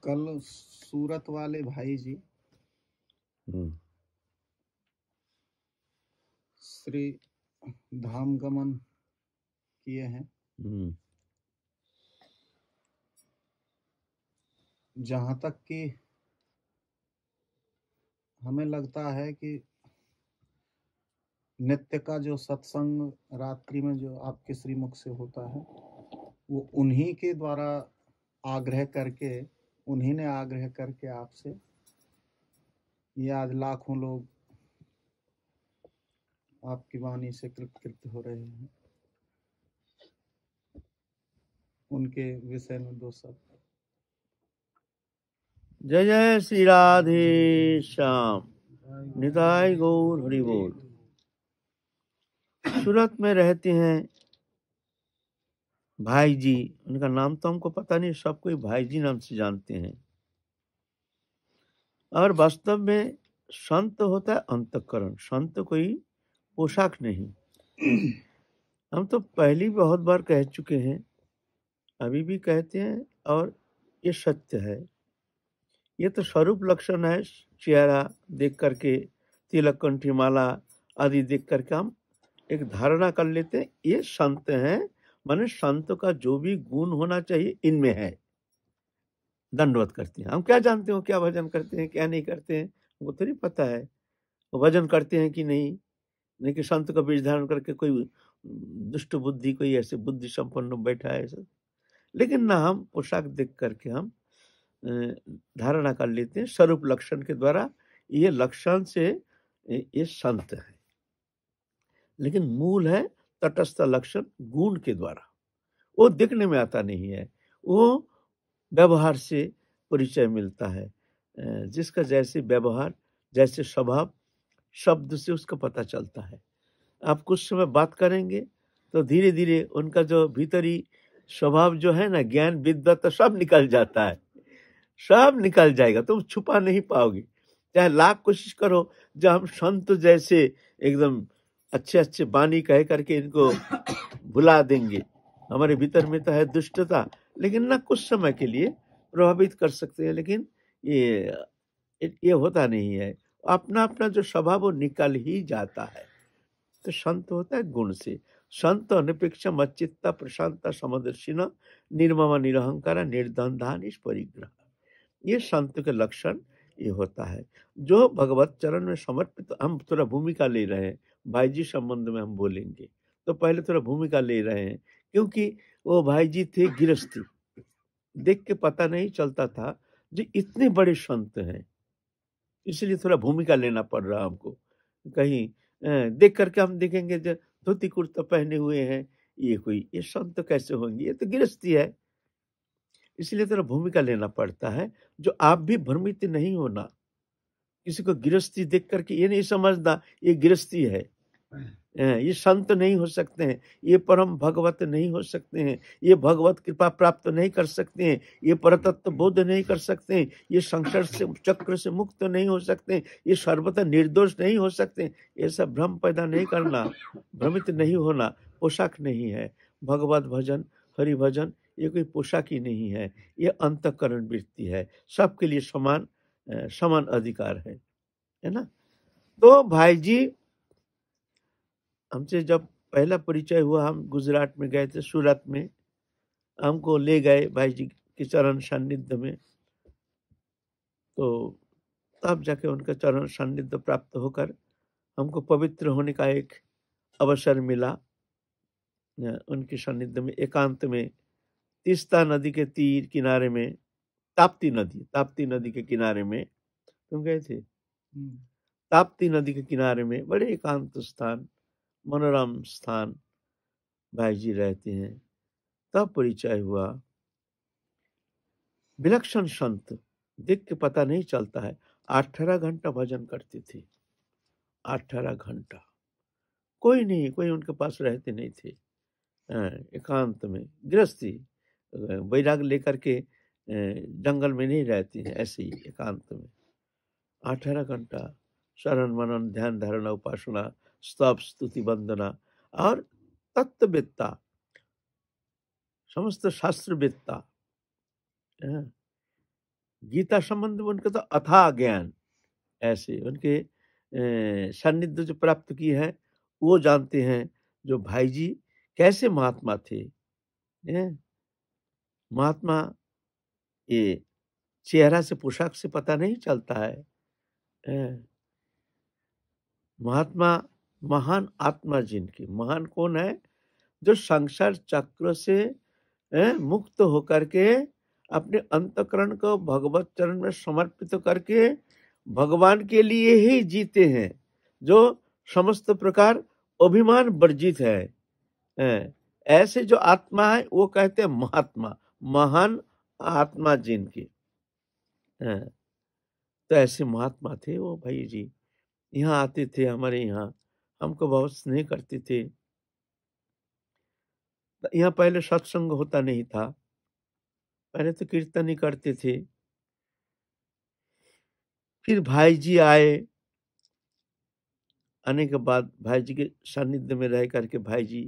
कल सूरत वाले भाई जी श्री धाम गमन किए हैं। जहाँ तक कि हमें लगता है कि नित्य का जो सत्संग रात्रि में जो आपके श्रीमुख से होता है वो उन्हीं के द्वारा आग्रह करके, उन्हीं ने आग्रह करके आपसे ये आज लाखों लोग आपकी वाणी से कृत हो रहे हैं। उनके विषय में दो शब्द। जय जय श्री राधे श्याम, निताय गौर हरि बोल। सूरत में रहते हैं भाई जी, उनका नाम तो हमको पता नहीं, सब कोई भाई जी नाम से जानते हैं। और वास्तव में संत होता है अंतःकरण, संत कोई पोशाक नहीं। हम तो पहली बहुत बार कह चुके हैं, अभी भी कहते हैं, और ये सत्य है। ये तो स्वरूप लक्षण है। चेहरा देख करके, तिलक कंठी माला आदि देख करके हम एक धारणा कर लेते हैं ये संत हैं। माने संत का जो भी गुण होना चाहिए इनमें है। दंडवत करते हैं। हम क्या जानते हो क्या भजन करते हैं क्या नहीं करते हैं, वो थोड़ी पता है। वो भजन करते हैं कि नहीं कि संत का बीज धारण करके कोई दुष्ट बुद्धि, कोई ऐसे बुद्धि संपन्न बैठा है सब। लेकिन ना, हम पोशाक देख करके हम धारणा कर लेते हैं स्वरूप लक्षण के द्वारा, ये लक्षण से ये संत है। लेकिन मूल है तटस्थ लक्षण गुण के द्वारा। वो दिखने में आता नहीं है, वो व्यवहार से परिचय मिलता है। जिसका जैसे व्यवहार, जैसे स्वभाव, शब्द से उसका पता चलता है। आप कुछ समय बात करेंगे तो धीरे धीरे उनका जो भीतरी स्वभाव जो है ना, ज्ञान विद्या, तो सब निकल जाता है, सब निकल जाएगा, तुम छुपा नहीं पाओगे। चाहे लाख कोशिश करो, जब हम संत जैसे एकदम अच्छे अच्छे वाणी कह करके इनको भुला देंगे। हमारे भीतर में तो है दुष्टता, लेकिन ना कुछ समय के लिए प्रभावित कर सकते हैं, लेकिन ये होता नहीं है। अपना अपना जो स्वभाव वो निकल ही जाता है। तो संत होता है गुण से। संत अनिपेक्षा मच्चित्ता प्रशांता समदर्शिना निर्ममा निरहंकारा निर्द्वंद्वा निष्परिग्रह। ये संत के लक्षण ये होता है। जो भगवत चरण में समर्पित, हम थोड़ा भूमिका ले रहे हैं भाई जी संबंध में हम बोलेंगे, तो पहले थोड़ा भूमिका ले रहे हैं, क्योंकि वो भाई जी थे गृहस्थी, देख के पता नहीं चलता था जो इतने बड़े संत हैं, इसलिए थोड़ा भूमिका लेना पड़ रहा हमको। कहीं देख करके हम देखेंगे जो धोती कुर्ता पहने हुए हैं, ये संत कैसे होंगे, ये तो गृहस्थी है। इसलिए थोड़ा भूमिका लेना पड़ता है। जो आप भी भ्रमित नहीं होना, किसी को गृहस्थी देख करके ये नहीं समझना ये गृहस्थी है, ये संत नहीं हो सकते हैं, ये परम भगवत नहीं हो सकते हैं, ये भगवत कृपा प्राप्त नहीं कर सकते हैं, ये परतत्व बोध नहीं कर सकते हैं, ये संसार से चक्र से मुक्त नहीं हो सकते हैं, ये सर्वथा निर्दोष नहीं हो सकते हैं। ये सब भ्रम पैदा नहीं करना, भ्रमित नहीं होना। पोशाक नहीं है भगवत भजन, हरि भजन, ये कोई पोशाक ही नहीं है, ये अंतःकरण वृत्ति है। सबके लिए समान अधिकार है ना। तो भाई जी हमसे जब पहला परिचय हुआ, हम गुजरात में गए थे, सूरत में हमको ले गए भाई जी के चरण सान्निध्य में। तो तब जाके उनका चरण सान्निध्य प्राप्त होकर हमको पवित्र होने का एक अवसर मिला। उनके सान्निध्य में एकांत में तीस्ता नदी के तीर किनारे में, ताप्ती नदी के किनारे में तुम गए थे। ताप्ती नदी के किनारे में बड़े एकांत स्थान, मनोरम स्थान भाई जी रहते हैं। तब परिचय हुआ। विलक्षण संत, देख के पता नहीं चलता है। 18 घंटा भजन करते थे, 18 घंटा। कोई नहीं, कोई उनके पास रहते नहीं थे। एकांत में गृहस्थी, वैराग लेकर के जंगल में नहीं रहते हैं, ऐसे ही एकांत में 18 घंटा शरण मनन ध्यान धारणा उपासना स्तव स्तुति वंदना और तत्ववेत्ता, समस्त शास्त्रवेत्ता, गीता संबंध में उनका तो अथाह ज्ञान, ऐसे उनके सानिध्य जो प्राप्त की है वो जानते हैं। जो भाई जी कैसे महात्मा थे, महात्मा ये चेहरा से पोशाक से पता नहीं चलता है। महात्मा महान आत्मा जिनकी, महान कौन है? जो संसार चक्र से मुक्त होकर के अपने अंतःकरण को भगवत चरण में समर्पित करके भगवान के लिए ही जीते हैं, जो समस्त प्रकार अभिमान वर्जित है। ऐसे जो आत्मा है वो कहते हैं महात्मा, महान आत्मा जिनकी। तो ऐसे महात्मा थे वो भाई जी। यहाँ आते थे हमारे यहाँ, हमको बहुत स्नेह करते थे। यहाँ पहले सत्संग होता नहीं था, पहले तो कीर्तन ही करते थे। फिर भाई जी आए, आने के बाद भाई जी के सानिध्य में रह करके, भाई जी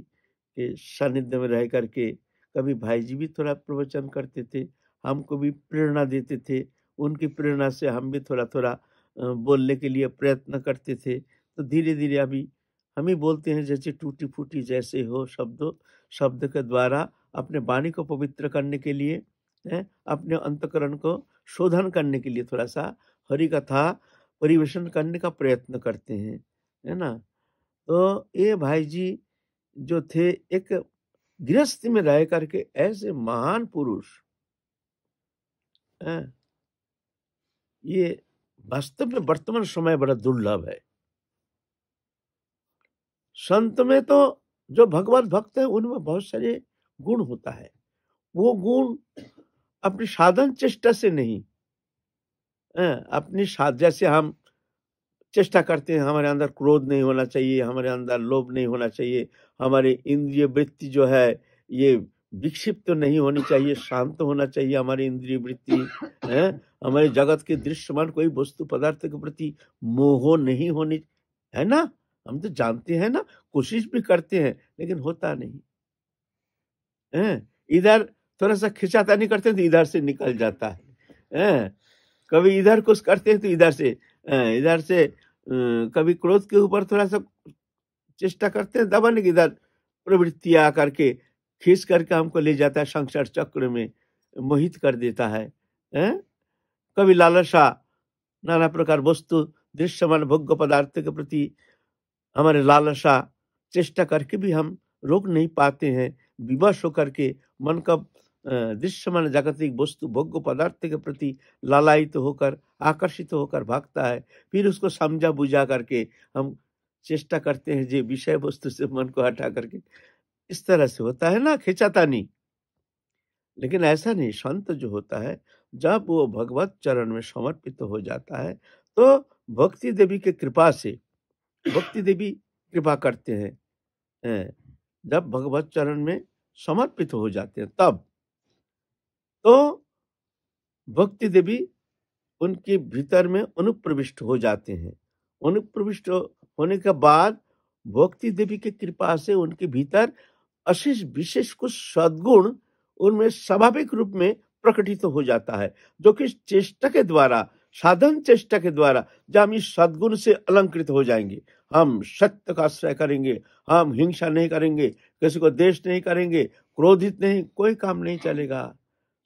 के सानिध्य में रह करके कभी भाई जी भी थोड़ा प्रवचन करते थे, हमको भी प्रेरणा देते थे। उनकी प्रेरणा से हम भी थोड़ा थोड़ा बोलने के लिए प्रयत्न करते थे। तो धीरे धीरे अभी हम ही बोलते हैं जैसे टूटी फूटी जैसे हो शब्द के द्वारा अपने वाणी को पवित्र करने के लिए, अपने अंतःकरण को शोधन करने के लिए थोड़ा सा हरि कथा परिवेशन करने का प्रयत्न करते हैं, है ना। तो ये भाई जी जो थे एक गृहस्थी में रह करके ऐसे महान पुरुष, ये वास्तव में वर्तमान समय बड़ा दुर्लभ है। संत में तो जो भगवत भक्त है उनमें बहुत सारे गुण होता है। वो गुण अपनी साधन चेष्टा से नहीं, अपनी जैसे हम चेष्टा करते हैं, हमारे अंदर क्रोध नहीं होना चाहिए, हमारे अंदर लोभ नहीं होना चाहिए, हमारे इंद्रिय वृत्ति जो है ये विक्षिप्त तो नहीं होनी चाहिए, शांत होना चाहिए हमारी इंद्रिय वृत्ति, हमारे जगत के दृश्यमान कोई वस्तु पदार्थ के प्रति मोह नहीं होनी, है ना। हम तो जानते हैं ना, कोशिश भी करते हैं लेकिन होता नहीं है। इधर थोड़ा सा खिंचातानी करते हैं तो इधर से निकल जाता है। कभी इधर कुछ करते हैं तो इधर से कभी क्रोध के ऊपर थोड़ा सा चेष्टा करते हैं दबाने की, इधर प्रवृत्ति आकर के खींच करके हमको ले जाता है, संसार चक्र में मोहित कर देता है। कभी लालसा, नाना प्रकार वस्तु दृश्यमान भोग्य पदार्थ के प्रति हमारे लालसा चेष्टा करके भी हम रोक नहीं पाते हैं। विवश होकर के मन का दृश्यमान जागतिक वस्तु भोग्य पदार्थ के प्रति लालायित होकर आकर्षित होकर भागता है। फिर उसको समझा बुझा करके हम चेष्टा करते हैं जे विषय वस्तु से मन को हटा करके, इस तरह से होता है ना खिंचातानी। लेकिन ऐसा नहीं, संत जो होता है जब वो भगवत चरण में समर्पित हो जाता है तो भक्ति देवी के कृपा से, भक्ति देवी कृपा करते हैं, जब भगवत चरण में समर्पित हो जाते हैं तब तो भक्ति देवी उनके भीतर में अनुप्रविष्ट हो जाते हैं। अनुप्रविष्ट होने के बाद भक्ति देवी की कृपा से उनके भीतर अशेष विशेष कुछ सद्गुण उनमें स्वाभाविक रूप में प्रकटित हो जाता है, जो कि चेष्टा के द्वारा, साधन चेष्टा के द्वारा जब हम इस सद्गुण से अलंकृत हो जाएंगे, हम सत्य का आश्रय करेंगे, हम हिंसा नहीं करेंगे, किसी को द्वेष नहीं करेंगे, क्रोधित नहीं, कोई काम नहीं चलेगा।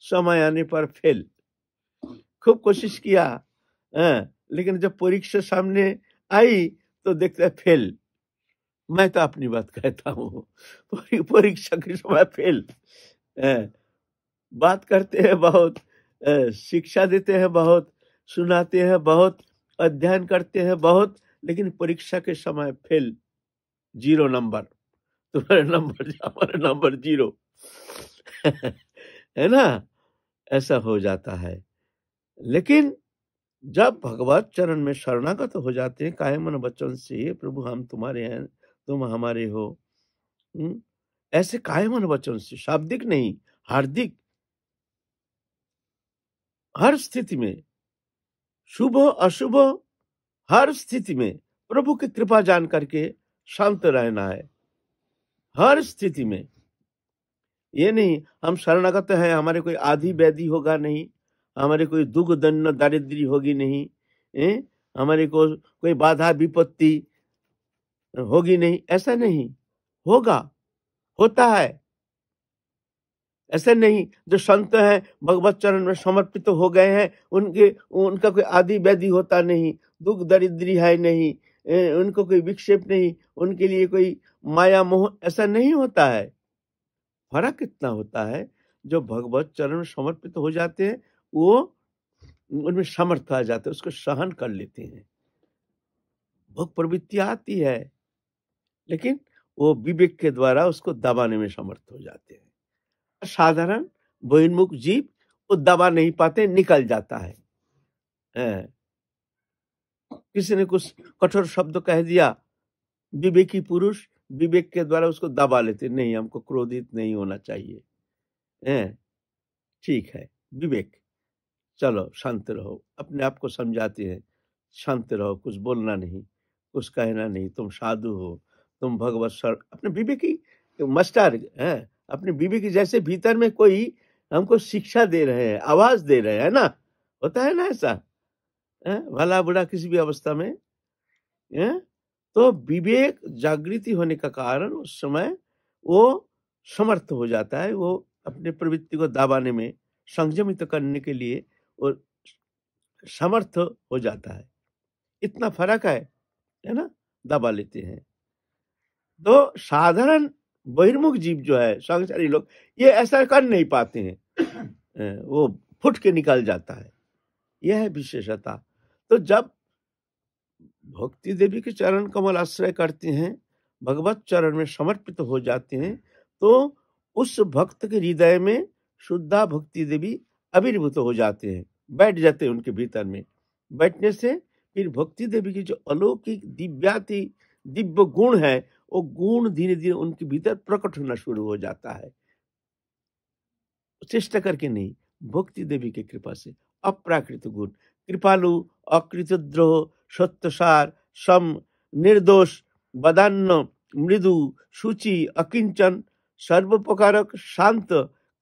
समय आने पर फेल। खूब कोशिश किया, लेकिन जब परीक्षा सामने आई तो देखते हैं फेल। मैं तो अपनी बात कहता हूँ, परीक्षा के समय फेल। बात करते हैं बहुत, शिक्षा देते हैं बहुत, सुनाते हैं बहुत, अध्ययन करते हैं बहुत, लेकिन परीक्षा के समय फेल, 0 नंबर। तुम्हारे नंबर, हमारे नंबर 0 है ना, ऐसा हो जाता है। लेकिन जब भगवत चरण में शरणागत हो जाते हैं काहे मन वचन से, प्रभु हम तुम्हारे हैं, तुम हमारे हो, ऐसे काहे मन वचन से, शाब्दिक नहीं, हार्दिक, हर स्थिति में, शुभ अशुभ हर स्थिति में प्रभु की कृपा जान करके शांत रहना है। हर स्थिति में, ये नहीं हम शरणागत हैं हमारे कोई आदि व्याधि होगा नहीं, हमारे कोई दुख दन्न दारिद्री होगी नहीं, हमारे को कोई बाधा विपत्ति होगी नहीं, ऐसा नहीं होगा, होता है। ऐसा नहीं, जो संत हैं भगवत चरण में समर्पित तो हो गए हैं, उनका कोई आदि व्याधि होता नहीं, दुख दरिद्री है नहीं, उनको कोई विक्षेप नहीं, उनके लिए कोई माया मोह ऐसा नहीं होता है। फर्क कितना होता है, जो भगवत चरण में समर्पित हो जाते हैं वो उनमें समर्थ आ जाते हैं, उसको सहन कर लेते हैं। भोग प्रवृत्ति आती है लेकिन वो विवेक के द्वारा उसको दबाने में समर्थ हो जाते हैं। साधारण बहिर्मुख जीव वो दबा नहीं पाते, निकल जाता है। किसी ने कुछ कठोर शब्द कह दिया, विवेकी पुरुष विवेक के द्वारा उसको दबा लेते, नहीं हमको क्रोधित नहीं होना चाहिए, ठीक है विवेक, चलो शांत रहो, अपने आप को समझाते हैं, शांत रहो, कुछ बोलना नहीं, कुछ कहना नहीं, तुम साधु हो, तुम भगवत शरण, अपने विवेकी मास्टर है, अपने विवेकी जैसे भीतर में कोई हमको शिक्षा दे रहे हैं, आवाज दे रहे हैं ना, होता है ना ऐसा, भला बुरा किसी भी अवस्था में, तो विवेक जागृति होने का कारण उस समय वो समर्थ हो जाता है, वो अपने प्रवृत्ति को दबाने में, संयमित करने के लिए वो समर्थ हो जाता है। इतना फर्क है ना, दबा लेते हैं। तो साधारण बहिर्मुख जीव जो है, संसारी लोग, ये ऐसा कर नहीं पाते हैं, वो फुट के निकल जाता है, यह है विशेषता। तो जब भक्ति देवी के चरण कमल आश्रय करते हैं, भगवत चरण में समर्पित हो जाते हैं, तो उस भक्त के हृदय में शुद्धा भक्ति देवी आविर्भूत हो जाते हैं, बैठ जाते हैं उनके भीतर में। बैठने से फिर भक्ति देवी की जो अलौकिक दिव्य गुण है, वो गुण धीरे धीरे उनके भीतर प्रकट होना शुरू हो जाता है, चेष्टा करके नहीं, भक्ति देवी की कृपा से। अप्राकृत गुण, कृपालु, अकृतद्रोह, सत्यसार, सम, निर्दोष, बदान्न, मृदु, शुचि, अकिंचन, सर्वोपकारक, शांत,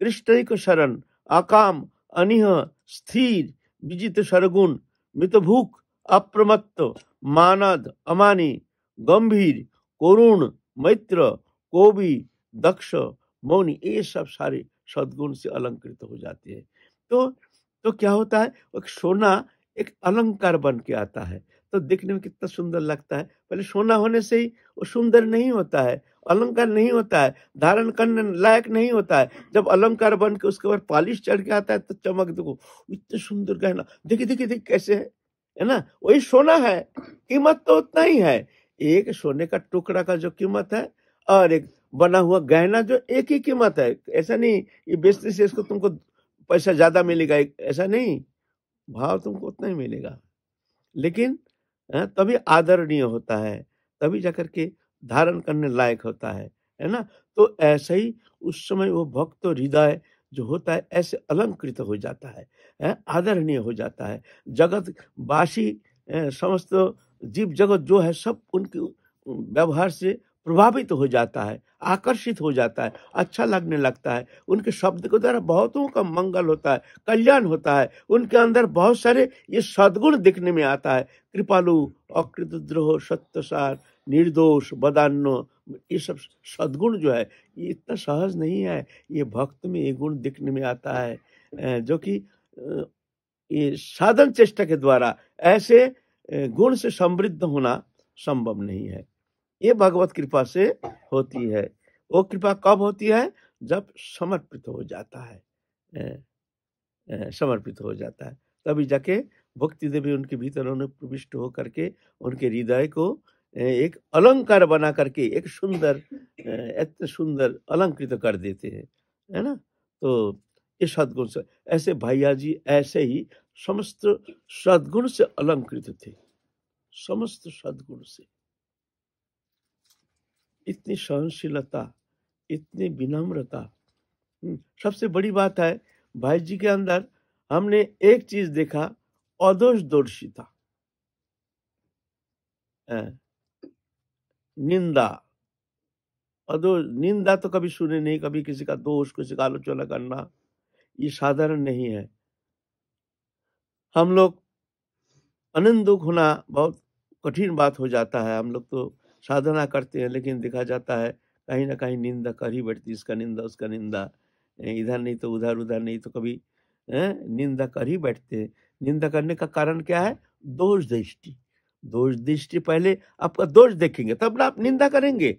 कृष्णैक शरण, अकाम, अनिह, स्थिर, विजित सरगुण, मितभूक, अप्रमत्त, मानद, अमानी, गंभीर, करुण, मैत्र, कोबी, दक्ष, मौनी, ये सब सारे सद्गुण से अलंकृत हो जाते हैं। तो क्या होता है, एक सोना एक अलंकार बन के आता है, तो देखने में कितना सुंदर लगता है। पहले सोना होने से ही वो सुंदर नहीं होता है, अलंकार नहीं होता है, धारण करने लायक नहीं होता है। जब अलंकार बन के उसके बाद पॉलिश चढ़ के आता है तो चमक, देखो इतने सुंदर गहना, देखिए कैसे है ना, वही सोना है, कीमत तो उतना ही है। एक सोने का टुकड़ा का जो कीमत है और एक बना हुआ गहना जो एक ही कीमत है। ऐसा नहीं ये बेचने से इसको तुमको पैसा ज्यादा मिलेगा, ऐसा नहीं, भाव तुमको उतना ही मिलेगा, लेकिन तभी आदरणीय होता है, तभी जाकर के धारण करने लायक होता है ना। तो ऐसे ही उस समय वो भक्त हृदय जो होता है ऐसे अलंकृत हो जाता है, आदरणीय हो जाता है। जगत वासी समस्त जीव जगत जो है सब उनके व्यवहार से प्रभावित हो जाता है, आकर्षित हो जाता है, अच्छा लगने लगता है। उनके शब्द के द्वारा बहुतों का मंगल होता है, कल्याण होता है। उनके अंदर बहुत सारे ये सद्गुण दिखने में आता है, कृपालु, अकृतद्रोह, सत्यसार, निर्दोष, बदान्य, ये सब सद्गुण जो है ये इतना सहज नहीं है। ये भक्त में ये गुण दिखने में आता है, जो कि ये साधन चेष्टा के द्वारा ऐसे गुण से समृद्ध होना संभव नहीं है। ये भगवत कृपा से होती है। वो कृपा कब होती है, जब समर्पित हो जाता है, समर्पित हो जाता है, तभी जाके भक्ति देवी उनके भीतर प्रविष्ट हो करके उनके हृदय को एक अलंकार बना करके एक सुंदर, इतने सुंदर अलंकृत कर देते हैं, है ना। तो ये सद्गुण से, ऐसे भैया जी ऐसे ही समस्त सद्गुण से अलंकृत थे, समस्त सद्गुण से। इतनी सहनशीलता, इतनी विनम्रता, सबसे बड़ी बात है भाई जी के अंदर हमने एक चीज देखा, अदोष दोषिता, निंदा, निंदा तो कभी सुने नहीं, कभी किसी का दोष, किसी का आलोचना करना, ये साधारण नहीं है। हम लोग आनंद दुख होना बहुत कठिन बात हो जाता है। हम लोग तो साधना करते हैं, लेकिन देखा जाता है कहीं ना कहीं निंदा कर ही बैठती, इसका निंदा उसका निंदा, इधर नहीं तो उधर, उधर नहीं तो कभी निंदा कर ही बैठते हैं। निंदा करने का कारण क्या है? दोष दृष्टि। दोष दृष्टि, पहले आपका दोष देखेंगे तब ना आप निंदा करेंगे।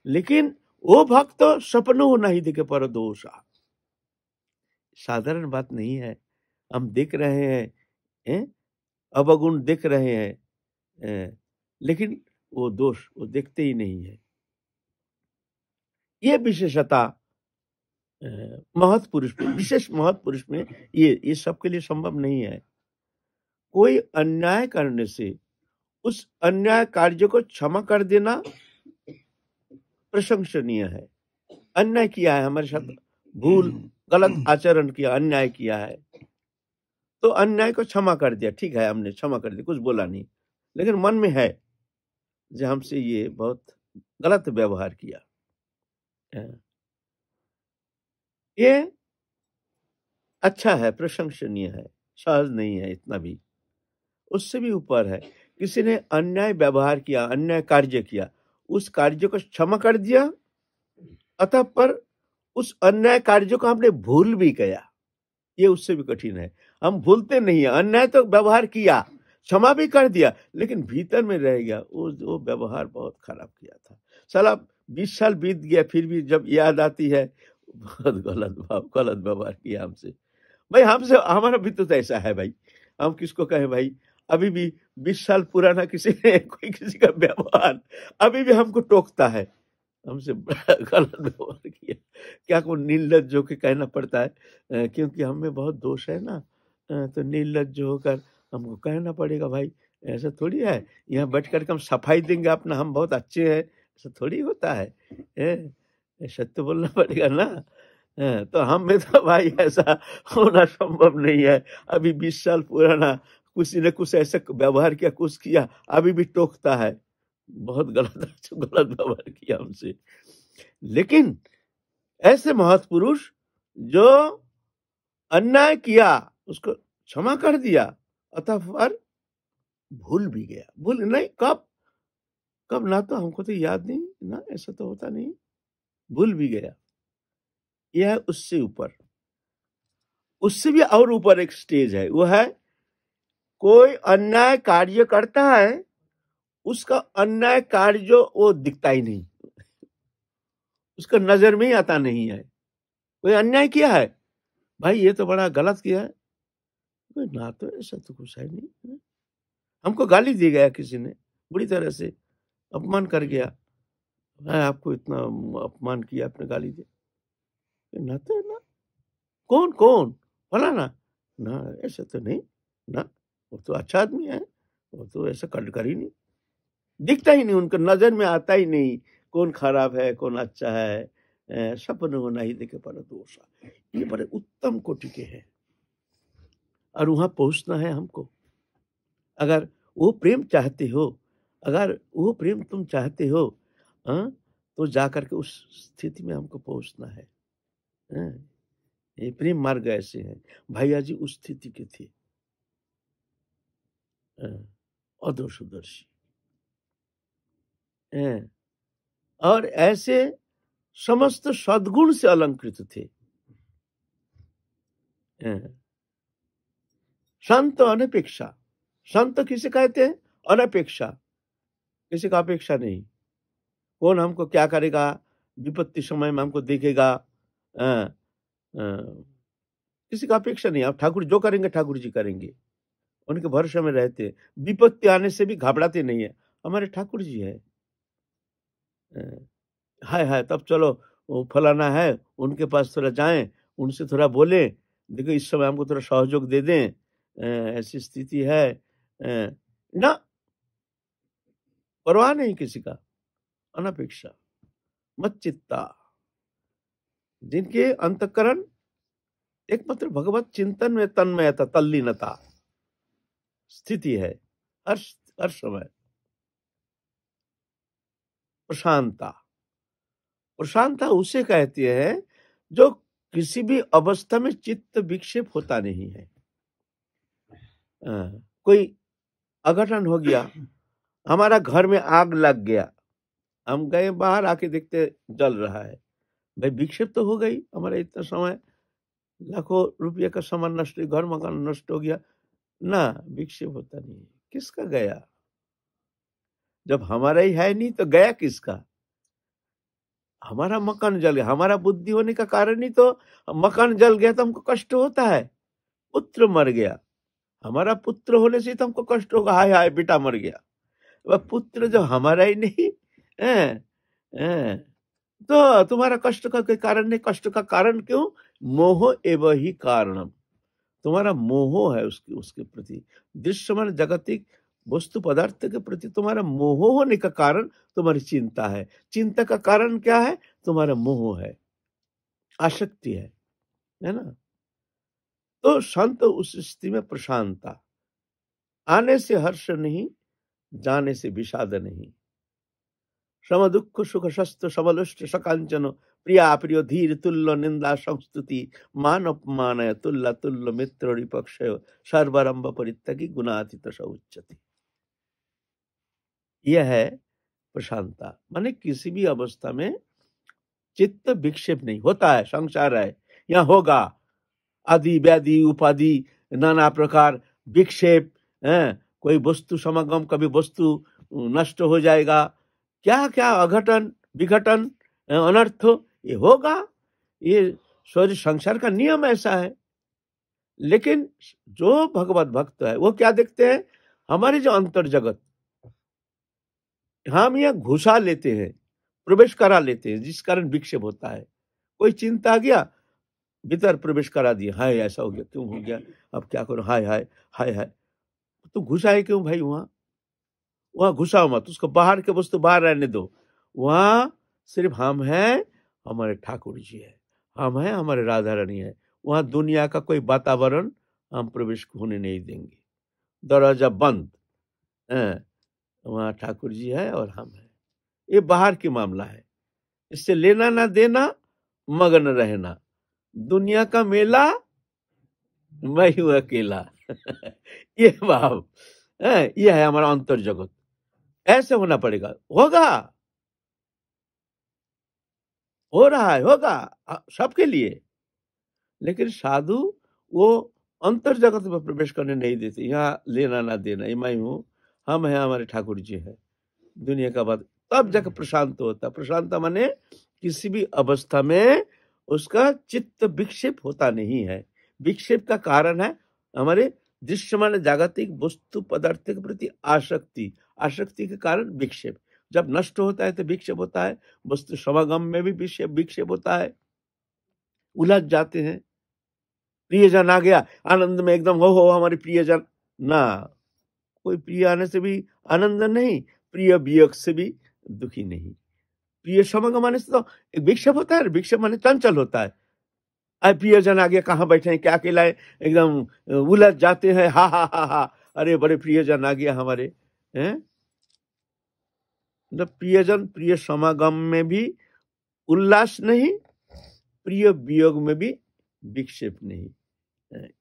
लेकिन वो भक्त तो सपनों नहीं देखे पर दोषा। साधारण बात नहीं है। हम देख रहे हैं, अवगुण देख रहे हैं, लेकिन वो दोष वो देखते ही नहीं है। ये विशेषता महत् पुरुष में, विशेष महत् पुरुष में ये सबके लिए संभव नहीं है। कोई अन्याय करने से उस अन्याय कार्य को क्षमा कर देना प्रशंसनीय है। अन्याय किया है, हमारे साथ भूल गलत आचरण किया, अन्याय किया है, तो अन्याय को क्षमा कर दिया, ठीक है, हमने क्षमा कर दिया, कुछ बोला नहीं, लेकिन मन में है जो हमसे ये बहुत गलत व्यवहार किया। ये अच्छा है, प्रशंसनीय है, सहज नहीं है इतना भी। उससे भी ऊपर है, किसी ने अन्याय व्यवहार किया, अन्याय कार्य किया, उस कार्य को क्षमा कर दिया, अतः पर उस अन्याय कार्य को हमने भूल भी गया, ये उससे भी कठिन है। हम भूलते नहीं है, अन्याय तो व्यवहार किया, क्षमा भी कर दिया, लेकिन भीतर में रह गया वो व्यवहार बहुत खराब किया था। साला 20 साल बीत गया, फिर भी जब याद आती है बहुत गलत व्यवहार किया हमसे। भाई हमसे, हमारा भी तो ऐसा है भाई, हम किसको कहें भाई। अभी भी 20 साल पुराना किसी ने कोई किसी का व्यवहार अभी भी हमको टोकता है, हमसे गलत व्यवहार किया, क्या को निर्लज्ज होकर कहना पड़ता है, क्योंकि हमें बहुत दोष है ना, तो निर्लज्ज होकर हमको कहना पड़ेगा भाई, ऐसा थोड़ी है। यहाँ बैठ कर हम सफाई देंगे अपना, हम बहुत अच्छे हैं, ऐसा थोड़ी होता है, सत्य बोलना पड़ेगा ना। तो हम में तो भाई ऐसा होना संभव नहीं है। अभी 20 साल पुराना किसी ने कुछ ऐसा व्यवहार किया, कुछ किया, अभी भी टोकता है, बहुत गलत व्यवहार किया हमसे। लेकिन ऐसे महत् पुरुष जो अन्याय किया उसको क्षमा कर दिया, अतः पर भूल भी गया, भूल नहीं, कब ना, तो हमको तो याद नहीं ना, ऐसा तो होता नहीं, भूल भी गया। यह है उससे ऊपर। उससे भी और ऊपर एक स्टेज है, वो है कोई अन्याय कार्य करता है, उसका अन्याय कार्य वो दिखता ही नहीं, उसका नजर में ही आता नहीं है। कोई अन्याय किया है, भाई ये तो बड़ा गलत किया है, ना तो ऐसा तो कुछ है नहीं। हमको गाली दी गया, किसी ने बुरी तरह से अपमान कर गया, मैं आपको इतना अपमान किया, आपने गाली दी, ना तो ना, कौन फलाना, ना ऐसा तो नहीं ना, वो तो अच्छा आदमी है, वो तो ऐसा कर ही नहीं, दिखता ही नहीं, उनका नजर में आता ही नहीं, कौन खराब है कौन अच्छा है, सपन होना ही देखे पर दोषा। ये बड़े उत्तम कोटि के हैं, और वहां पहुंचना है हमको। अगर वो प्रेम चाहते हो, अगर वो प्रेम तुम चाहते हो, तो जाकर के उस स्थिति में हमको पहुंचना है। ये प्रेम मार्ग ऐसे हैं। भैया जी उस स्थिति के थे, अदोषदर्शी, और ऐसे समस्त सद्गुण से अलंकृत थे। संत अनपेक्षा, संत किसे कहते हैं? अनपेक्षा, किसी का अपेक्षा नहीं। कौन हमको क्या करेगा, विपत्ति समय में हमको देखेगा, किसी का अपेक्षा नहीं। आप ठाकुर जो करेंगे ठाकुर जी करेंगे, उनके भरोसे में रहते, विपत्ति आने से भी घबराते नहीं है, हमारे ठाकुर जी है। हाय तब चलो वो फलाना है, उनके पास थोड़ा जाएं, उनसे थोड़ा बोले, देखो इस समय हमको थोड़ा सहयोग दे दें, ऐसी स्थिति है, ना, परवाह नहीं किसी का, अनपेक्षा, मत चित्ता, जिनके अंतःकरण एकमात्र भगवत चिंतन में तन्मयता, तल्लीनता स्थिति है हर समय। प्रशांतता उसे कहती है जो किसी भी अवस्था में चित्त विक्षेप होता नहीं है। कोई अघटन हो गया, हमारा घर में आग लग गया, हम गए बाहर, आके देखते जल रहा है, भाई विक्षेप तो हो गई। हमारा इतना समय, लाखों रुपये का सामान नष्ट, घर मकान नष्ट हो गया ना, विक्षेप होता नहीं। किसका गया? जब हमारा ही है नहीं तो गया किसका? हमारा मकान जल गया, हमारा बुद्धि होने का कारण ही तो मकान जल गया तो हमको कष्ट होता है। पुत्र मर गया, हमारा पुत्र होने से तो हमको कष्ट होगा, हाय हाय बेटा मर गया। वह पुत्र जो हमारा ही नहीं है, तो तुम्हारा कष्ट का कोई कारण नहीं। कष्ट का कारण क्यों? मोह एवं ही कारणम, तुम्हारा मोह है उसके प्रति, दृश्यमान जागतिक वस्तु पदार्थ के प्रति तुम्हारा मोह होने का कारण तुम्हारी चिंता है। चिंता का कारण क्या है? तुम्हारा मोह है, आसक्ति है ना। तो संत उस स्थिति में प्रशांता, आने से हर्ष नहीं, जाने से विषाद नहीं। सम दुख सुख शस्त्र समलुष्ट सकांचन, प्रिया प्रियो धीर तुल्य निंदा संस्तुति, मान अपमान तुल्य तुल्य मित्र विपक्षय, सर्वरंभ परित्यगी गुणातीत उच्चति। यह है प्रशांता, माने किसी भी अवस्था में चित्त विक्षेप नहीं होता है। संसार है, यहाँ होगा आदि व्याधि उपाधि नाना प्रकार विक्षेप, कोई वस्तु समागम, कभी वस्तु नष्ट हो जाएगा, क्या क्या अघटन विघटन अनर्थ ये होगा। ये शरीर संसार का नियम ऐसा है। लेकिन जो भगवत भक्त है वो क्या देखते हैं? हमारे जो अंतर जगत हम यहाँ घुसा लेते हैं, प्रवेश करा लेते हैं, जिस कारण विक्षेप होता है। कोई चिंता आ गया, भीतर प्रवेश करा दिया, हाय ऐसा हो गया, क्यों हो गया, अब क्या करो, हाय हाय हाय हाय। तो घुसा है क्यों भाई? वहां घुसाओ मत, उसको बाहर के वस्तु बाहर रहने दो। वहां सिर्फ हम हैं, हमारे ठाकुर जी है, हम हैं, हमारे राधा रानी है। वहां दुनिया का कोई वातावरण हम प्रवेश होने नहीं देंगे। दरवाजा बंद है, वहां ठाकुर जी है और हम हैं। ये बाहर की मामला है, इससे लेना ना देना, मगन रहना। दुनिया का मेला, मैं हूं अकेला। ये भाव है, ये है हमारा अंतर जगत। ऐसे होना पड़ेगा, होगा, हो रहा है, होगा सबके लिए। लेकिन साधु वो अंतर जगत में प्रवेश करने नहीं देते। यहाँ लेना ना देना, ये मैं हूं, हम हैं, हमारे ठाकुर जी है, दुनिया का बात। तब जाकर प्रशांत होता। प्रशांत माने किसी भी अवस्था में उसका चित्त विक्षेप होता नहीं है। विक्षेप का कारण है हमारे दृश्यमान जागतिक वस्तु पदार्थ के प्रति आसक्ति। आसक्ति के कारण विक्षेप। जब नष्ट होता है तो विक्षेप होता है, वस्तु समागम में भी विक्षेप होता है, उलझ जाते हैं। प्रियजन आ गया, आनंद में एकदम हो हमारे प्रियजन ना, कोई प्रिय आने से भी आनंद नहीं, प्रिय वियोग से भी दुखी नहीं। प्रिय समागम आने से तो एक विक्षेप होता है, विक्षेप माने चंचल होता है। प्रियजन आ गया, कहाँ बैठे हैं, क्या अकेला है, एकदम उलझ जाते हैं, हा हा हा हा, अरे बड़े प्रियजन आ गया हमारे हैं। मतलब प्रियजन प्रिय समागम में भी उल्लास नहीं, प्रिय वियोग में भी विक्षेप नहीं,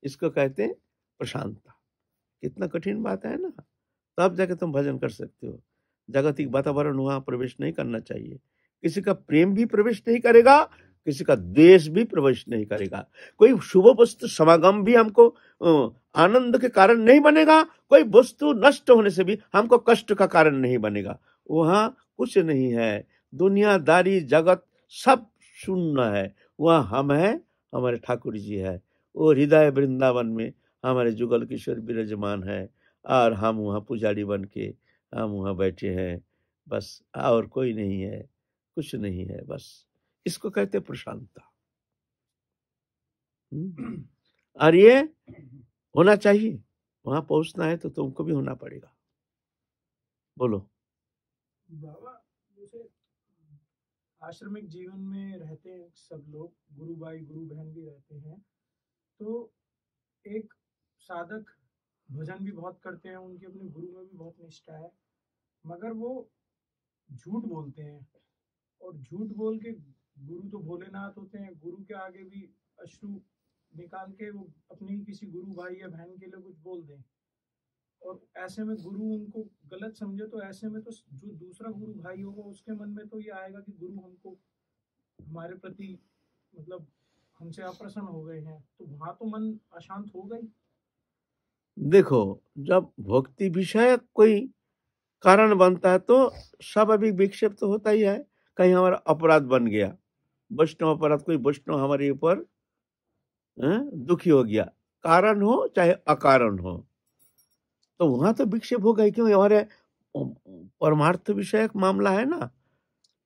इसको कहते हैं प्रशांतता। कितना कठिन बात है ना। तब जाके तुम भजन कर सकते हो। जागतिक वातावरण वहां प्रवेश नहीं करना चाहिए। किसी का प्रेम भी प्रवेश नहीं करेगा, किसी का द्वेष भी प्रवेश नहीं करेगा। कोई शुभ वस्तु समागम भी हमको आनंद के कारण नहीं बनेगा, कोई वस्तु नष्ट होने से भी हमको कष्ट का कारण नहीं बनेगा। वहां कुछ नहीं है, दुनियादारी जगत सब शून्य है। वहां हम है, हमारे ठाकुर जी है। वो हृदय वृंदावन में हमारे जुगल किशोर विराजमान है, और हम वहाँ पुजारी बन के हम वहाँ बैठे हैं, बस। और कोई नहीं है, कुछ नहीं है, बस। इसको कहते हैं प्रशांतता। और ये होना चाहिए। वहां पहुंचना है तो तुमको भी होना पड़ेगा। बोलो बाबा। जैसे आश्रमिक जीवन में रहते हैं सब लोग, गुरु भाई गुरु बहन भी रहते हैं, तो एक साधक भजन भी बहुत करते हैं, उनकी अपने गुरु में भी बहुत निष्ठा है, मगर वो झूठ बोलते हैं। और झूठ बोल के, गुरु तो भोलेनाथ होते हैं, गुरु के आगे भी अश्रु निकाल के वो अपने ही किसी गुरु भाई या बहन के लिए कुछ बोल दें, और ऐसे में गुरु उनको गलत समझे, तो ऐसे में तो जो दूसरा गुरु भाई होगा उसके मन में तो ये आएगा कि गुरु हमको हमारे प्रति मतलब हमसे अप्रसन्न हो गए हैं, तो वहां तो मन अशांत होगा ही। देखो, जब भक्ति विषयक कोई कारण बनता है तो स्वाभाविक विक्षेप तो होता ही है। कहीं हमारा अपराध बन गया, वैष्णव अपराध, कोई वैष्णव हमारे ऊपर दुखी हो गया, कारण हो चाहे अकारण हो, तो वहां तो विक्षेप होगा ही। क्यों? हमारे परमार्थ विषयक मामला है ना।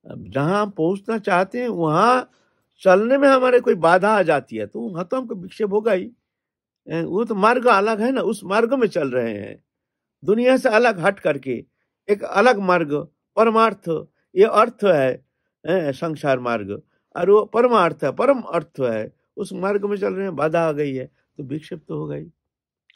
अब जहां हम पहुंचना चाहते हैं वहां चलने में हमारे कोई बाधा आ जाती है तो वहां तो हमको विक्षेप होगा ही। वो तो मार्ग अलग है ना, उस मार्ग में चल रहे हैं, दुनिया से अलग हट करके एक अलग मार्ग, परमार्थ, ये अर्थ है संसार मार्ग, और वो परमार्थ है, परम अर्थ है, उस मार्ग में चल रहे हैं, बाधा आ गई है तो विक्षेप तो होगा ही।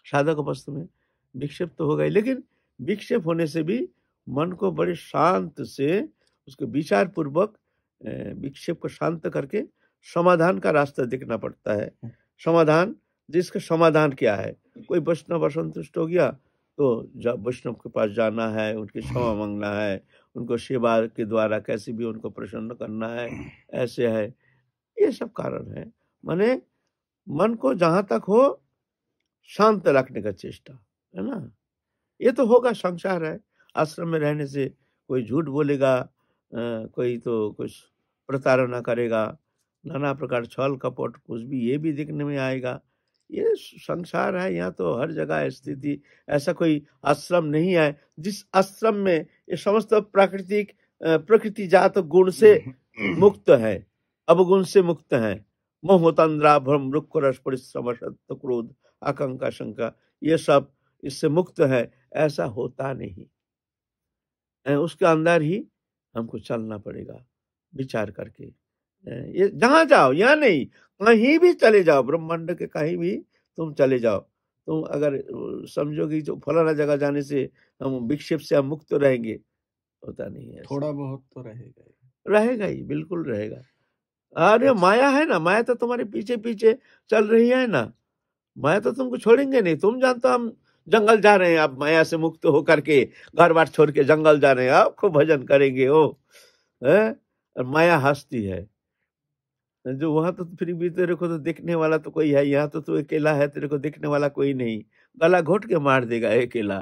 साधक अवस्था में विक्षेप तो होगा ही, लेकिन विक्षेप होने से भी मन को बड़े शांत से उसको विचार पूर्वक विक्षेप को शांत करके समाधान का रास्ता देखना पड़ता है। समाधान, जिसका समाधान क्या है? कोई वैष्णव असंतुष्ट हो गया तो जब वैष्णव के पास जाना है, उनकी क्षमा मांगना है, उनको सेवा के द्वारा कैसे भी उनको प्रसन्न करना है, ऐसे है, ये सब कारण है। माने मन को जहां तक हो शांत रखने का चेष्टा है ना। ये तो होगा, संसार है, आश्रम में रहने से कोई झूठ बोलेगा, कोई तो कुछ प्रताड़ना करेगा, नाना प्रकार छल कपट कुछ भी, ये भी देखने में आएगा। ये संसार है, यहाँ तो हर जगह स्थिति, ऐसा कोई आश्रम नहीं है जिस आश्रम में ये समस्त प्राकृतिक प्रकृति जात गुण से मुक्त है, अवगुण से मुक्त है। मोह तंद्रा भ्रम रुक्ष रस परिश्रम सत्य क्रोध आकांक्षा शंका, ये सब इससे मुक्त है, ऐसा होता नहीं। उसके अंदर ही हमको चलना पड़ेगा विचार करके। ये जहां जाओ, यहाँ नहीं, कहीं भी चले जाओ, ब्रह्मांड के कहीं भी तुम चले जाओ, तुम अगर समझोगे जो फलाना जगह जाने से हम विक्षेप से हम मुक्त रहेंगे, होता नहीं है। थोड़ा बहुत तो रहेगा ही, रहेगा ही, बिल्कुल रहेगा। अरे माया है ना, माया तो तुम्हारे पीछे पीछे चल रही है ना, माया तो तुमको छोड़ेंगे नहीं। तुम जानते हो हम जंगल जा रहे हैं, आप माया से मुक्त होकर के घर बार छोड़ के जंगल जा रहे हैं, आपको भजन करेंगे हो, और माया हंसती है। जो वहां तो फिर भी तेरे को तो देखने वाला तो कोई है, यहाँ तो तू अकेला है, तेरे को देखने वाला कोई नहीं, गला घोट के मार देगा अकेला।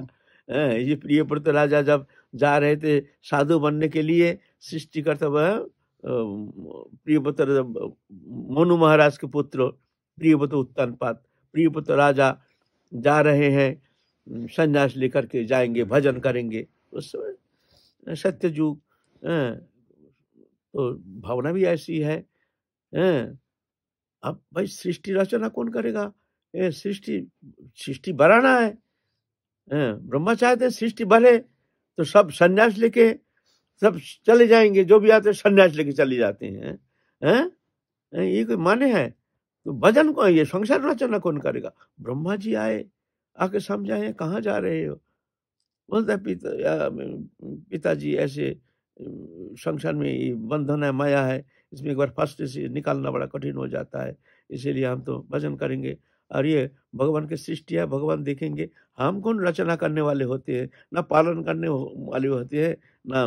ये प्रियव्रत राजा जब जा रहे थे साधु बनने के लिए, सृष्टिकर्ता प्रियव्रत मनु महाराज के पुत्र प्रियव्रत उत्तानपाद, प्रियव्रत राजा जा रहे हैं, संन्यास लेकर के जाएंगे, भजन करेंगे। उस समय सत्य युग, तो भावना भी ऐसी है। अब भाई सृष्टि रचना कौन करेगा? सृष्टि बढ़ाना है। ब्रह्मा चाहते हैं सृष्टि बढ़े तो सब संन्यास लेके सब चले जाएंगे, जो भी आते हैं संन्यास लेके चले जाते हैं। ये कोई माने है? तो भजन को, ये संसार रचना कौन करेगा? ब्रह्मा जी आए, आके समझाए कहाँ जा रहे हो। बोलता पिताजी ऐसे संसार में बंधन है, माया है, इसमें एक बार फर्स्ट से निकालना बड़ा कठिन हो जाता है, इसीलिए हम तो भजन करेंगे। और ये भगवान की सृष्टि है, भगवान देखेंगे, हम कौन रचना करने वाले होते हैं, ना पालन करने वाले होते हैं, ना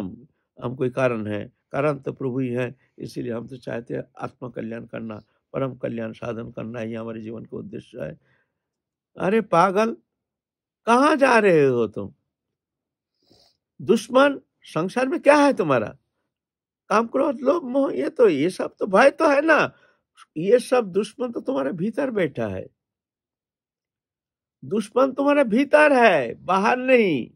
हम कोई कारण है, कारण तो प्रभु ही है। इसीलिए हम तो चाहते हैं आत्मा कल्याण करना, परम कल्याण साधन करना ही हमारे जीवन का उद्देश्य है। अरे पागल, कहाँ जा रहे हो तुम? दुश्मन संसार में क्या है तुम्हारा? काम क्रोध लोभ मोह, ये सब तो भय तो है ना। ये सब दुश्मन तो तुम्हारे भीतर बैठा है, दुश्मन तुम्हारे भीतर है, बाहर नहीं।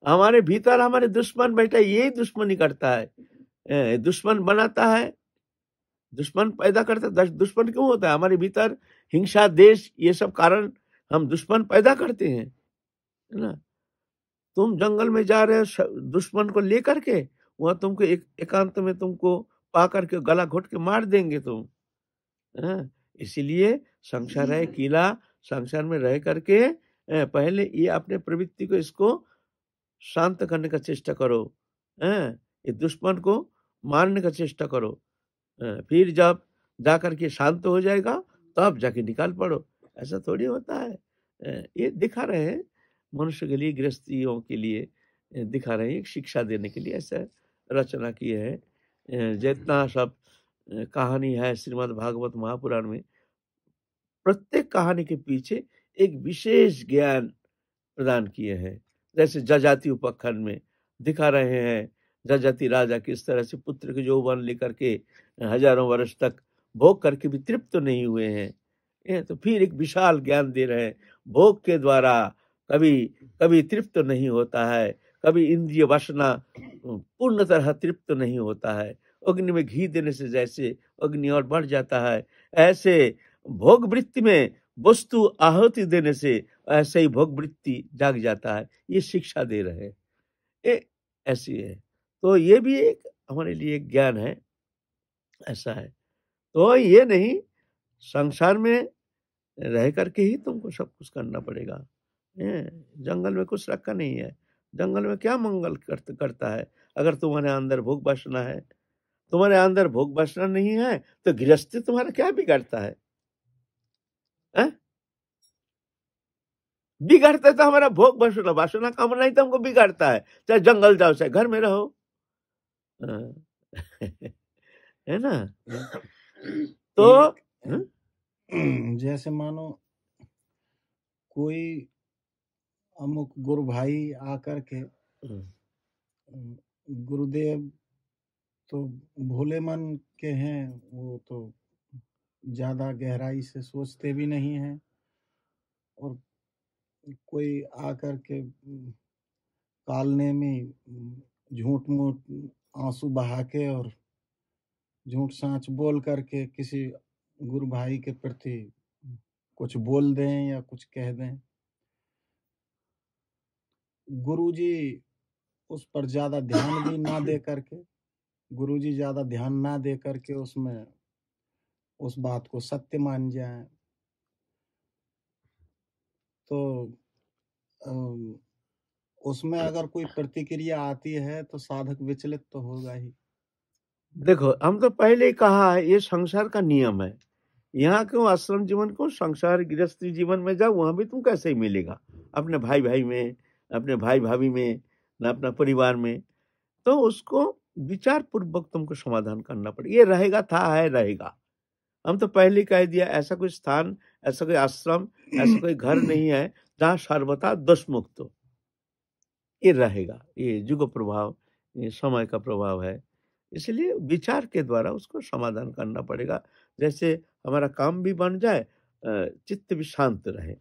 हमारे भीतर हमारे दुश्मन बैठा है, यही दुश्मनी करता है, दुश्मन बनाता है, दुश्मन पैदा करता है। दुश्मन क्यों होता है? हमारे भीतर हिंसा, देश, ये सब कारण हम दुश्मन पैदा करते हैं, है ना। तुम जंगल में जा रहे हो दुश्मन को लेकर के, वहां तुमको एकांत में तुमको पा करके गला घोट के मार देंगे तुम। इसीलिए संसार है किला, संसार में रह करके पहले ये अपने प्रवृत्ति को इसको शांत करने का चेष्टा करो, ये दुश्मन को मारने का चेष्टा करो। फिर जब जा करके शांत हो जाएगा तब जाके निकाल पड़ो। ऐसा थोड़ी होता है। ये दिखा रहे हैं मनुष्य के लिए, गृहस्थियों के लिए दिखा रहे हैं, एक शिक्षा देने के लिए ऐसा रचना की है। जितना सब कहानी है श्रीमद् भागवत महापुराण में, प्रत्येक कहानी के पीछे एक विशेष ज्ञान प्रदान किए हैं। जैसे जजाति उपखंड में दिखा रहे हैं जजाति राजा किस तरह से पुत्र के यौवन लेकर के हजारों वर्ष तक भोग करके भी तृप्त नहीं हुए हैं। ये तो फिर एक विशाल ज्ञान दे रहे हैं, भोग के द्वारा कभी कभी तृप्त नहीं होता है, कभी इंद्रिय वासना पूर्ण तरह तृप्त नहीं होता है। अग्नि में घी देने से जैसे अग्नि और बढ़ जाता है, ऐसे भोग वृत्ति में वस्तु आहुति देने से ऐसे ही भोग वृत्ति जाग जाता है। ये शिक्षा दे रहे हैं, ये ऐसी है। तो ये भी एक हमारे लिए एक ज्ञान है, ऐसा है। तो ये नहीं, संसार में रह करके ही तुमको सब कुछ करना पड़ेगा। जंगल में कुछ रखा नहीं है, जंगल में क्या मंगल करता है अगर तुम्हारे अंदर भोग वासना है। तुम्हारे अंदर भोग वासना नहीं है तो गृहस्थी तुम्हारा क्या बिगाड़ता है? बिगाड़ता तो हमारा भोग वासना, वासना काम नहीं तो हमको बिगाड़ता है। चाहे जंगल जाओ चाहे घर में रहो, है ना। तो जैसे मानो कोई अमुक गुरु भाई आकर के, गुरुदेव तो भोले मन के हैं, वो तो ज्यादा गहराई से सोचते भी नहीं हैं, और कोई आकर के कालने में झूठ मूठ आंसू बहा के और झूठ सांच बोल करके किसी गुरु भाई के प्रति कुछ बोल दें या कुछ कह दें, गुरुजी उस पर ज्यादा ध्यान भी ना दे करके, गुरुजी ज्यादा ध्यान ना दे करके उसमें उस बात को सत्य मान जाए, तो उसमें अगर कोई प्रतिक्रिया आती है तो साधक विचलित तो होगा ही। देखो, हम तो पहले ही कहा है, ये संसार का नियम है। यहाँ क्यों आश्रम जीवन को, संसार गृहस्थी जीवन में जाओ, वहां भी तुम कैसे ही मिलेगा, अपने भाई भाई में, अपने भाई भाभी में, न अपना परिवार में। तो उसको विचार पूर्वक तुमको समाधान करना पड़ेगा। ये रहेगा था है रहेगा। हम तो पहले कह दिया, ऐसा कोई स्थान, ऐसा कोई आश्रम, ऐसा कोई घर नहीं है जहाँ सर्वथा दोष मुक्त हो। ये रहेगा, ये युग प्रभाव, ये समय का प्रभाव है। इसलिए विचार के द्वारा उसको समाधान करना पड़ेगा। जैसे हमारा काम भी बन जाए, चित्त भी शांत रहे।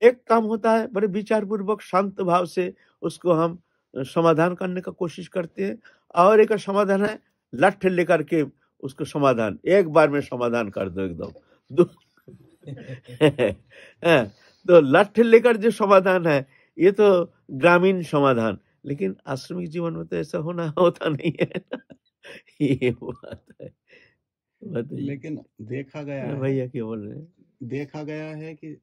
एक काम होता है बड़े विचार पूर्वक शांत भाव से उसको हम समाधान करने का कोशिश करते हैं, और एक समाधान है लठ लेकर के उसको समाधान एक बार में समाधान कर दो एकदम। तो लठ लेकर जो समाधान है ये तो ग्रामीण समाधान, लेकिन आश्रमिक जीवन में तो ऐसा होता नहीं है। ये बात है। लेकिन देखा गया है, भैया क्या बोल रहे हैं, देखा गया है कि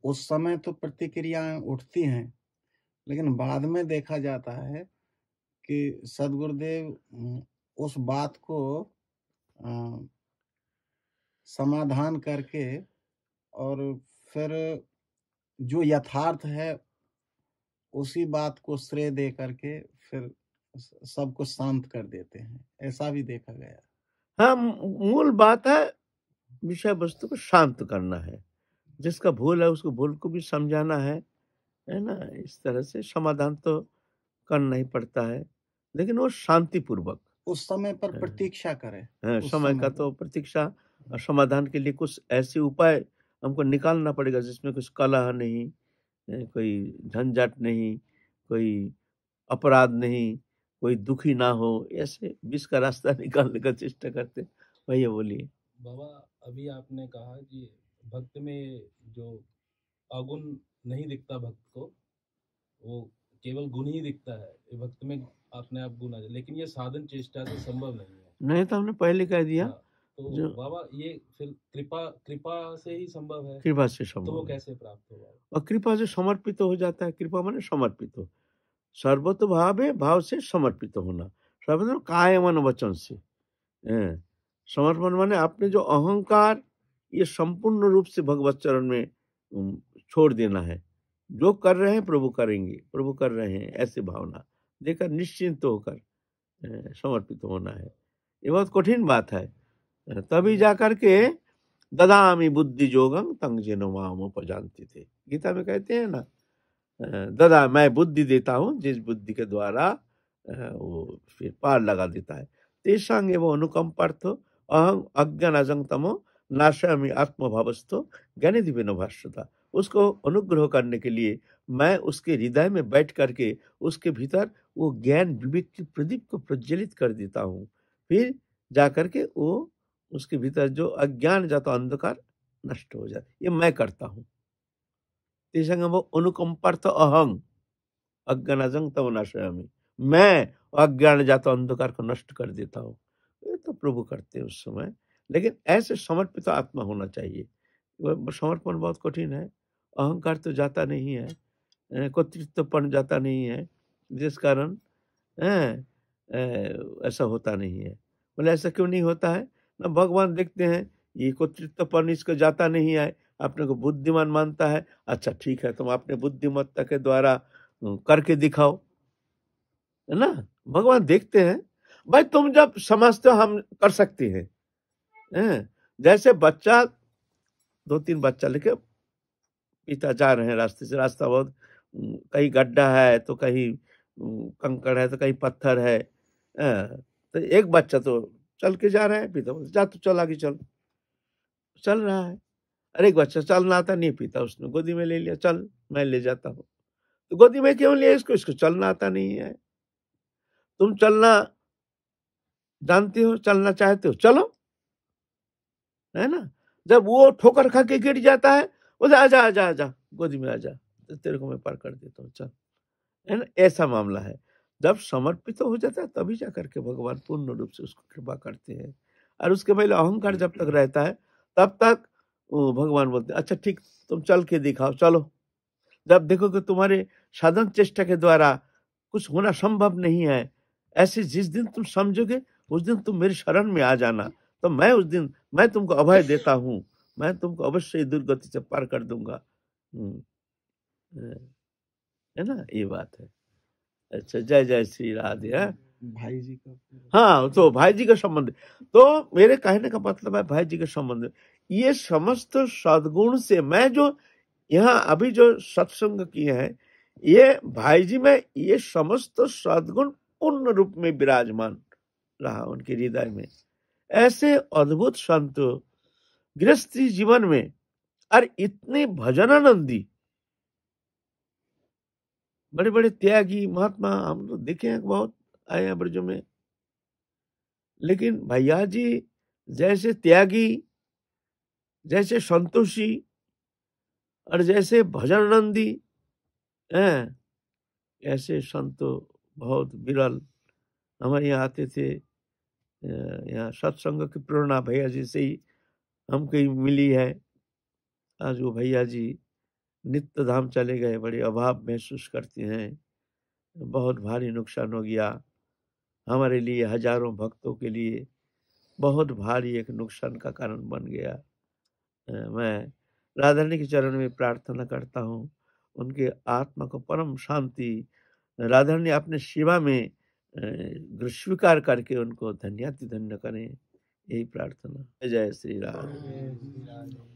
उस समय तो प्रतिक्रियाएं उठती हैं, लेकिन बाद में देखा जाता है कि सदगुरुदेव उस बात को समाधान करके और फिर जो यथार्थ है उसी बात को श्रेय दे करके फिर सबको शांत कर देते हैं। ऐसा भी देखा गया। हाँ, मूल बात है विषय वस्तु को शांत करना है। जिसका भूल है उसको भूल को भी समझाना है ना। इस तरह से समाधान तो करना ही पड़ता है, लेकिन वो शांति पूर्वक उस समय पर प्रतीक्षा करें। समय का तो प्रतीक्षा, और समाधान के लिए कुछ ऐसे उपाय हमको निकालना पड़ेगा जिसमें कुछ कलह नहीं, कोई झंझट नहीं, कोई अपराध नहीं, कोई दुखी ना हो। ऐसे बीच का रास्ता निकालने का चेष्टा करते। भैया बोलिए। बाबा, अभी आपने कहा कि भक्त में जो अवगुण नहीं दिखता, भक्त को वो केवल गुण ही दिखता है। भक्त में अपने आप गुण आ जाए, लेकिन ये साधन चेष्टा से संभव नहीं है। नहीं तो हमने पहले कह दिया। तो बाबा ये फिर कृपा से ही संभव है। कृपा से संभव। तो वो कैसे प्राप्त होगा? और कृपा से समर्पित हो जाता है। कृपा माने समर्पित हो, सर्वतो भावे, भाव से समर्पित होना। सर्वतो काय मन वचन से समर्पण माने अपने जो अहंकार ये संपूर्ण रूप से भगवत चरण में छोड़ देना है। जो कर रहे हैं प्रभु करेंगे, प्रभु कर रहे हैं, ऐसी भावना देकर निश्चिंत होकर समर्पित होना है। ये बहुत कठिन बात है। तभी जाकर के ददामी बुद्धि जोगम तंग जेनो माम उपजानती थे। गीता में कहते हैं ना, ददा मैं बुद्धि देता हूँ जिस बुद्धि के द्वारा वो फिर पार लगा देता है। तेषांग वो अनुकंपार्थो अहं अज्ञान अजंगतमो नाशयामि आत्मभावस्थो ज्ञानी दिव्य भाष्यता। उसको अनुग्रह करने के लिए मैं उसके हृदय में बैठ करके उसके भीतर वो ज्ञान विवेक की प्रदीप को प्रज्वलित कर देता हूँ। फिर जाकर के वो उसके भीतर जो अज्ञान जाता अंधकार नष्ट हो जाता। ये मैं करता हूँ। तेषांग वो अनुकंपार्थ अहं अज्ञानजं तव नाशयामि, मैं अज्ञान जाता अंधकार को नष्ट कर देता हूँ। ये तो प्रभु करते हैं उस समय, लेकिन ऐसे समर्पित आत्मा होना चाहिए। समर्पण बहुत कठिन है। अहंकार तो जाता नहीं है, कर्तृत्वपन जाता नहीं है, जिस कारण ऐसा होता नहीं है। बोले ऐसा क्यों नहीं होता है ना? भगवान देखते हैं ये कर्तृत्वपन इसको जाता नहीं है, अपने को बुद्धिमान मानता है। अच्छा ठीक है, तुम अपने बुद्धिमत्ता के द्वारा करके दिखाओ, है ना? भगवान देखते हैं भाई तुम जब समझते हो हम कर सकते हैं। जैसे बच्चा 2-3 बच्चा लेके पिता जा रहे हैं रास्ते से, रास्ता बहुत कहीं गड्ढा है तो कहीं कंकड़ है तो कहीं पत्थर है। तो एक बच्चा तो चल के जा रहा है, पिता जा तो चल आगे चल रहा है। अरे एक बच्चा चलना आता नहीं, पिता उसने गोदी में ले लिया, चल मैं ले जाता हूँ। तो गोदी में क्यों लिया इसको चलना आता नहीं है। तुम चलना जानते हो, चलना चाहते हो, चलो, है ना? जब वो ठोकर खा के गिर जाता है, बोले आजा आजा आजा गोदी में आजा, तो तेरे को मैं पार कर देता हूँ, चल, है ना? ऐसा मामला है। जब समर्पित हो जाता है तभी जा करके भगवान पूर्ण रूप से उसको कृपा करते हैं। और उसके पहले अहंकार जब तक रहता है तब तक भगवान बोलते हैं अच्छा ठीक तुम चल के दिखाओ, चलो। जब देखो कि तुम्हारे साधन चेष्टा के द्वारा कुछ होना संभव नहीं है, ऐसे जिस दिन तुम समझोगे उस दिन तुम मेरी शरण में आ जाना, तो मैं उस दिन मैं तुमको अभय देता हूँ, मैं तुमको अवश्य दुर्गति से पार कर दूंगा। है ना? ये बात है। अच्छा, जय जय श्री राधे। भाई जी का, हाँ, तो भाई जी का संबंध, तो मेरे कहने का मतलब है भाई जी का संबंध, ये समस्त सद्गुण से मैं जो यहाँ अभी जो सत्संग किए हैं, ये भाई जी में ये समस्त सद्गुण पूर्ण रूप में विराजमान रहा उनके हृदय में। ऐसे अद्भुत संत गृहस्थी जीवन में और इतने भजनानंदी बड़े बड़े त्यागी महात्मा हम तो देखे हैं, बहुत आए हैं ब्रजों में, लेकिन भैया जी जैसे त्यागी, जैसे संतोषी और जैसे भजनानंदी हैं, ऐसे संत बहुत विरल हमारे यहाँ आते थे। यहाँ सत्संग की प्रेरणा भैया जी से ही हमको मिली है। आज वो भैया जी नित्य धाम चले गए, बड़े अभाव महसूस करते हैं, बहुत भारी नुकसान हो गया हमारे लिए, हजारों भक्तों के लिए बहुत भारी एक नुकसान का कारण बन गया। मैं राधा रानी के चरण में प्रार्थना करता हूँ उनके आत्मा को परम शांति राधा रानी अपने सेवा में स्वीकार करके उनको धन्याति धन्य करें, यही प्रार्थना। जय श्री राम।